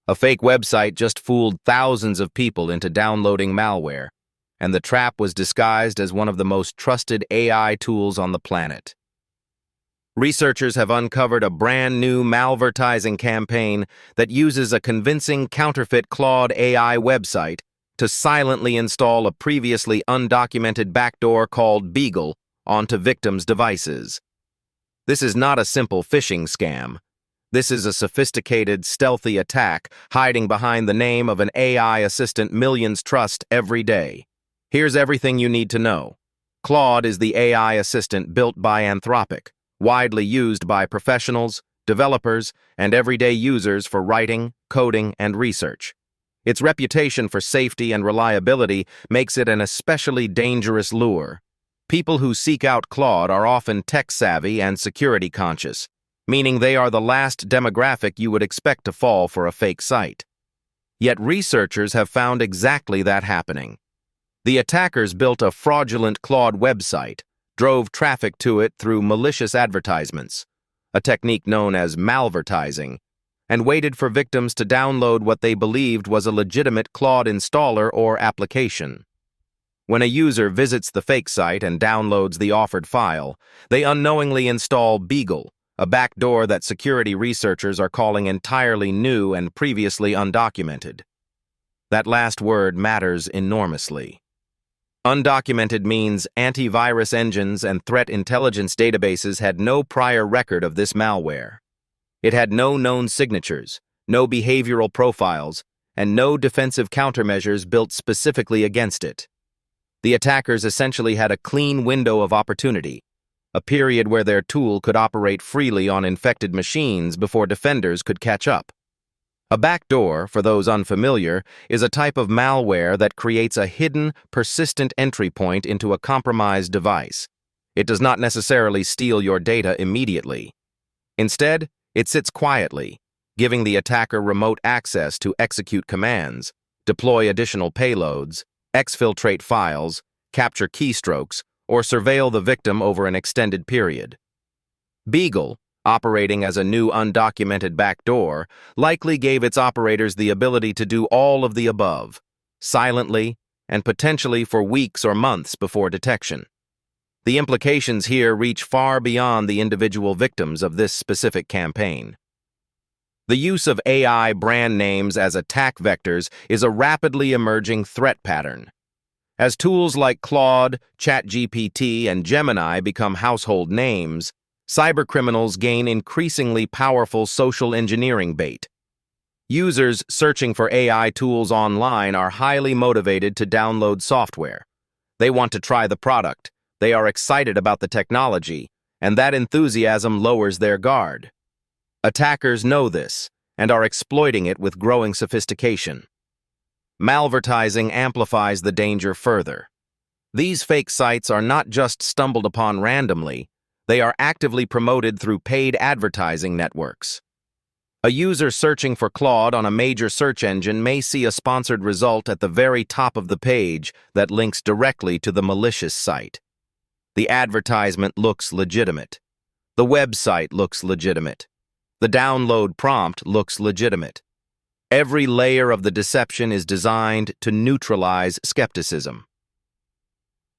A fake website just fooled thousands of people into downloading malware, and the trap was disguised as one of the most trusted AI tools on the planet. Researchers have uncovered a brand new Malvertising campaign that uses a convincing counterfeit Claude AI website to silently install a previously undocumented backdoor called Beagle onto victims' devices. This is not a simple phishing scam. This is a sophisticated, stealthy attack hiding behind the name of an AI assistant millions trust every day. Here's everything you need to know. Claude is the AI assistant built by Anthropic, widely used by professionals, developers, and everyday users for writing, coding, and research. Its reputation for safety and reliability makes it an especially dangerous lure. People who seek out Claude are often tech-savvy and security-conscious, meaning they are the last demographic you would expect to fall for a fake site. Yet researchers have found exactly that happening. The attackers built a fraudulent Claude website, drove traffic to it through malicious advertisements, a technique known as malvertising, and waited for victims to download what they believed was a legitimate Claude installer or application. When a user visits the fake site and downloads the offered file, they unknowingly install Beagle, a backdoor that security researchers are calling entirely new and previously undocumented. That last word matters enormously. Undocumented means antivirus engines and threat intelligence databases had no prior record of this malware. It had no known signatures, no behavioral profiles, and no defensive countermeasures built specifically against it. The attackers essentially had a clean window of opportunity, a period where their tool could operate freely on infected machines before defenders could catch up. A backdoor, for those unfamiliar, is a type of malware that creates a hidden, persistent entry point into a compromised device. It does not necessarily steal your data immediately. Instead, it sits quietly, giving the attacker remote access to execute commands, deploy additional payloads, exfiltrate files, capture keystrokes, or surveil the victim over an extended period. Beagle, operating as a new undocumented backdoor, likely gave its operators the ability to do all of the above, silently and potentially for weeks or months before detection. The implications here reach far beyond the individual victims of this specific campaign. The use of AI brand names as attack vectors is a rapidly emerging threat pattern. As tools like Claude, ChatGPT, and Gemini become household names, cybercriminals gain increasingly powerful social engineering bait. Users searching for AI tools online are highly motivated to download software. They want to try the product, they are excited about the technology, and that enthusiasm lowers their guard. Attackers know this and are exploiting it with growing sophistication. Malvertising amplifies the danger further. These fake sites are not just stumbled upon randomly, they are actively promoted through paid advertising networks. A user searching for Claude on a major search engine may see a sponsored result at the very top of the page that links directly to the malicious site. The advertisement looks legitimate. The website looks legitimate. The download prompt looks legitimate. Every layer of the deception is designed to neutralize skepticism.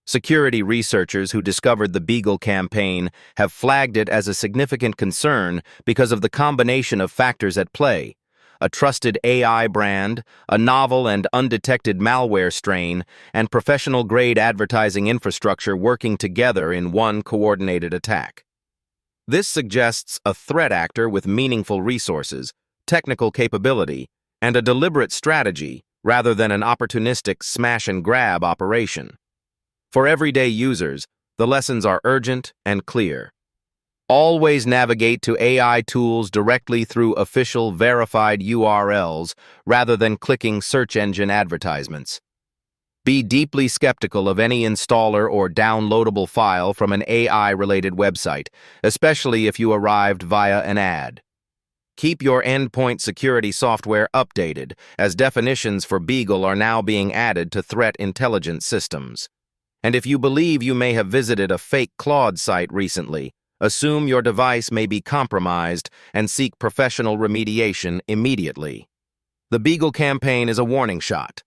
Security researchers who discovered the Beagle campaign have flagged it as a significant concern because of the combination of factors at play: a trusted AI brand, a novel and undetected malware strain, and professional-grade advertising infrastructure working together in one coordinated attack. This suggests a threat actor with meaningful resources, technical capability, and a deliberate strategy rather than an opportunistic smash-and-grab operation. For everyday users, the lessons are urgent and clear. Always navigate to AI tools directly through official verified URLs rather than clicking search engine advertisements. Be deeply skeptical of any installer or downloadable file from an AI-related website, especially if you arrived via an ad. Keep your endpoint security software updated, as definitions for Beagle are now being added to threat intelligence systems. And if you believe you may have visited a fake Claude site recently, assume your device may be compromised and seek professional remediation immediately. The Beagle campaign is a warning shot.